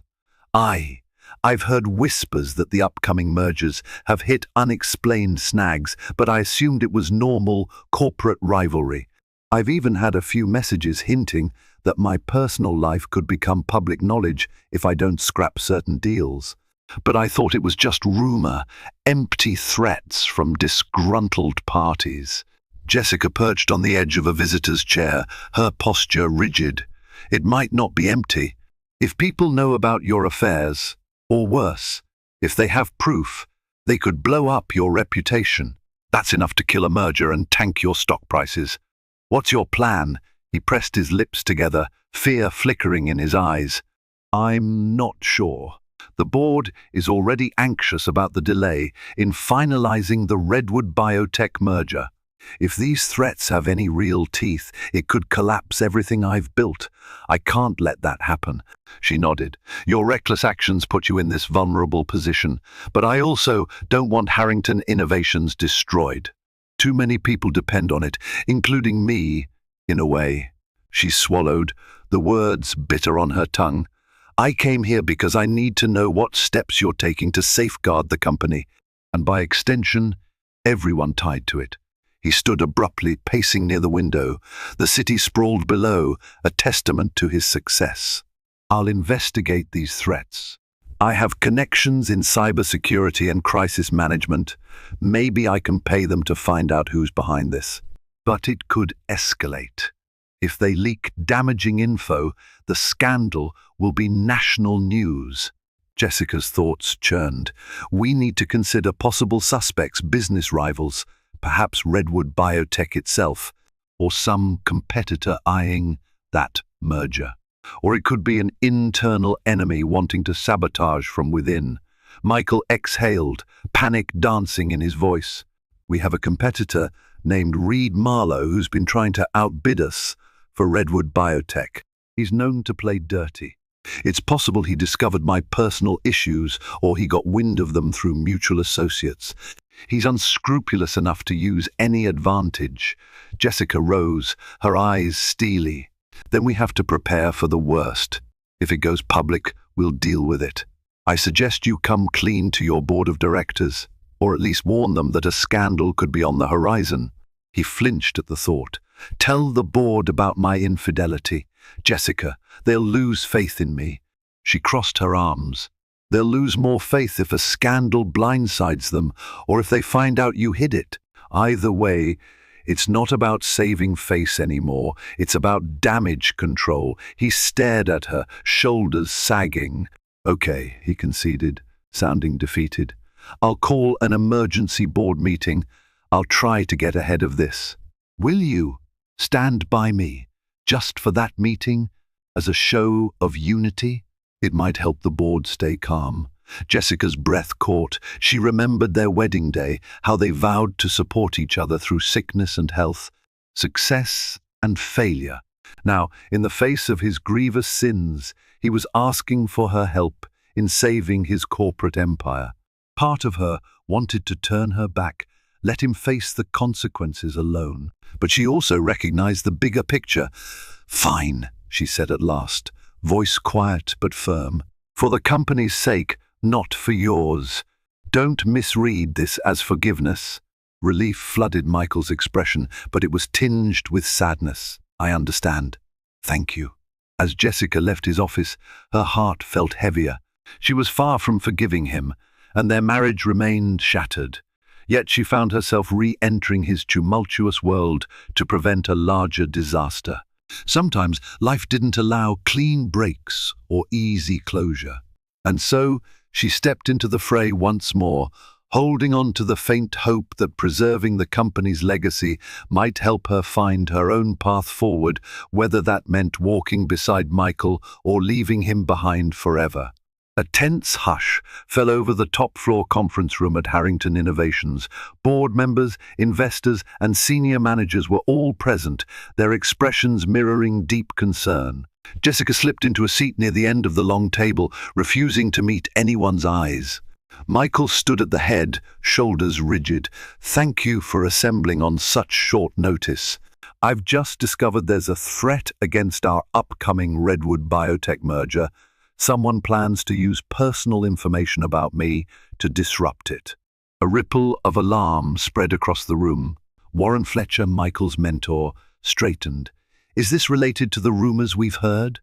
I've heard whispers that the upcoming mergers have hit unexplained snags, but I assumed it was normal corporate rivalry. I've even had a few messages hinting that my personal life could become public knowledge if I don't scrap certain deals. But I thought it was just rumor, empty threats from disgruntled parties. Jessica perched on the edge of a visitor's chair, her posture rigid. "It might not be empty. If people know about your affairs, or worse, if they have proof, they could blow up your reputation. That's enough to kill a merger and tank your stock prices. What's your plan?" He pressed his lips together, fear flickering in his eyes. "I'm not sure. The board is already anxious about the delay in finalizing the Redwood Biotech merger. If these threats have any real teeth, it could collapse everything I've built. I can't let that happen." She nodded. "Your reckless actions put you in this vulnerable position, but I also don't want Harrington Innovations destroyed. Too many people depend on it, including me, in a way." She swallowed, the words bitter on her tongue. "I came here because I need to know what steps you're taking to safeguard the company, and by extension, everyone tied to it." He stood abruptly, pacing near the window. The city sprawled below, a testament to his success. "I'll investigate these threats. I have connections in cybersecurity and crisis management. Maybe I can pay them to find out who's behind this. But it could escalate. If they leak damaging info, the scandal will be national news." Jessica's thoughts churned. "We need to consider possible suspects, business rivals, perhaps Redwood Biotech itself, or some competitor eyeing that merger. Or it could be an internal enemy wanting to sabotage from within." Michael exhaled, panic dancing in his voice. "We have a competitor named Reed Marlowe who's been trying to outbid us for Redwood Biotech. He's known to play dirty. It's possible he discovered my personal issues or he got wind of them through mutual associates. He's unscrupulous enough to use any advantage. Jessica rose, her eyes steely. Then we have to prepare for the worst. If it goes public, we'll deal with it. I suggest you come clean to your board of directors, or at least warn them that a scandal could be on the horizon. He flinched at the thought. Tell the board about my infidelity. Jessica, they'll lose faith in me. She crossed her arms. They'll lose more faith if a scandal blindsides them, or if they find out you hid it. Either way, it's not about saving face anymore. It's about damage control. He stared at her, shoulders sagging. Okay, he conceded, sounding defeated. I'll call an emergency board meeting. I'll try to get ahead of this. Will you stand by me just for that meeting as a show of unity? It might help the board stay calm. Jessica's breath caught. She remembered their wedding day, how they vowed to support each other through sickness and health, success and failure. Now, in the face of his grievous sins, he was asking for her help in saving his corporate empire. Part of her wanted to turn her back, let him face the consequences alone. But she also recognized the bigger picture. Fine, she said at last, voice quiet but firm. For the company's sake, not for yours. Don't misread this as forgiveness. Relief flooded Michael's expression, but it was tinged with sadness. I understand. Thank you. As Jessica left his office, her heart felt heavier. She was far from forgiving him, and their marriage remained shattered. Yet she found herself re-entering his tumultuous world to prevent a larger disaster. Sometimes life didn't allow clean breaks or easy closure. And so she stepped into the fray once more, holding on to the faint hope that preserving the company's legacy might help her find her own path forward, whether that meant walking beside Michael or leaving him behind forever. A tense hush fell over the top-floor conference room at Harrington Innovations. Board members, investors, and senior managers were all present, their expressions mirroring deep concern. Jessica slipped into a seat near the end of the long table, refusing to meet anyone's eyes. Michael stood at the head, shoulders rigid. Thank you for assembling on such short notice. I've just discovered there's a threat against our upcoming Redwood Biotech merger. Someone plans to use personal information about me to disrupt it. A ripple of alarm spread across the room. Warren Fletcher, Michael's mentor, straightened. Is this related to the rumors we've heard?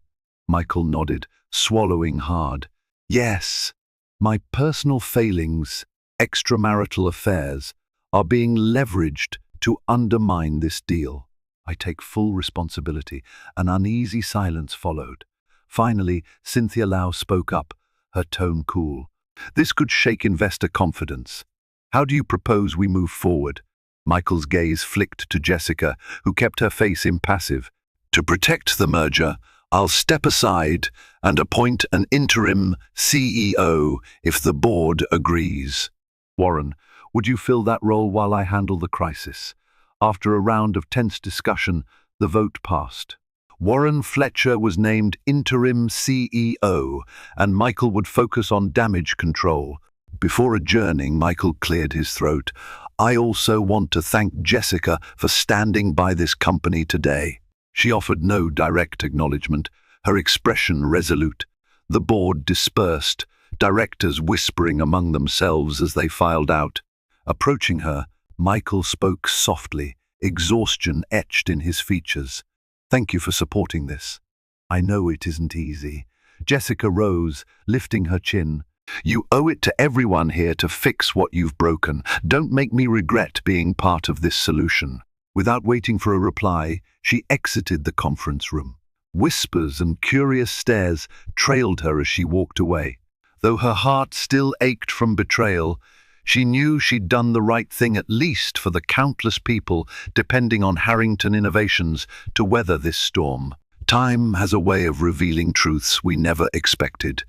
Michael nodded, swallowing hard. Yes. My personal failings, extramarital affairs, are being leveraged to undermine this deal. I take full responsibility. An uneasy silence followed. Finally, Cynthia Lau spoke up, her tone cool. This could shake investor confidence. How do you propose we move forward? Michael's gaze flicked to Jessica, who kept her face impassive. To protect the merger, I'll step aside and appoint an interim CEO if the board agrees. Warren, would you fill that role while I handle the crisis? After a round of tense discussion, the vote passed. Warren Fletcher was named interim CEO, and Michael would focus on damage control. Before adjourning, Michael cleared his throat. I also want to thank Jessica for standing by this company today. She offered no direct acknowledgement, her expression resolute. The board dispersed, directors whispering among themselves as they filed out. Approaching her, Michael spoke softly, exhaustion etched in his features. Thank you for supporting this. I know it isn't easy. Jessica rose, lifting her chin. You owe it to everyone here to fix what you've broken. Don't make me regret being part of this solution. Without waiting for a reply, she exited the conference room. Whispers and curious stares trailed her as she walked away. Though her heart still ached from betrayal, she knew she'd done the right thing at least for the countless people depending on Harrington Innovations to weather this storm. Time has a way of revealing truths we never expected.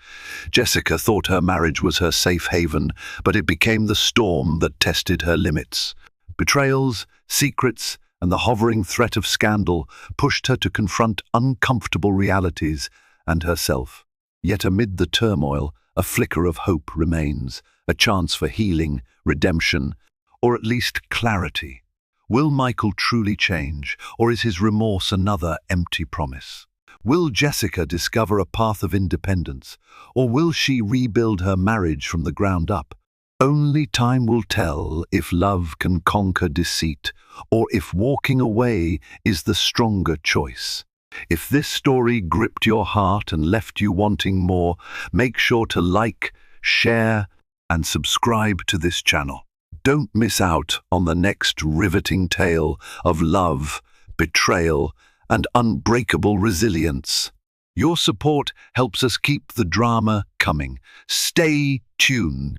Jessica thought her marriage was her safe haven, but it became the storm that tested her limits. Betrayals, secrets, and the hovering threat of scandal pushed her to confront uncomfortable realities and herself. Yet amid the turmoil, a flicker of hope remains, a chance for healing, redemption, or at least clarity. Will Michael truly change, or is his remorse another empty promise? Will Jessica discover a path of independence, or will she rebuild her marriage from the ground up? Only time will tell if love can conquer deceit, or if walking away is the stronger choice. If this story gripped your heart and left you wanting more, make sure to like, share, and subscribe to this channel. Don't miss out on the next riveting tale of love, betrayal, and unbreakable resilience. Your support helps us keep the drama coming. Stay tuned.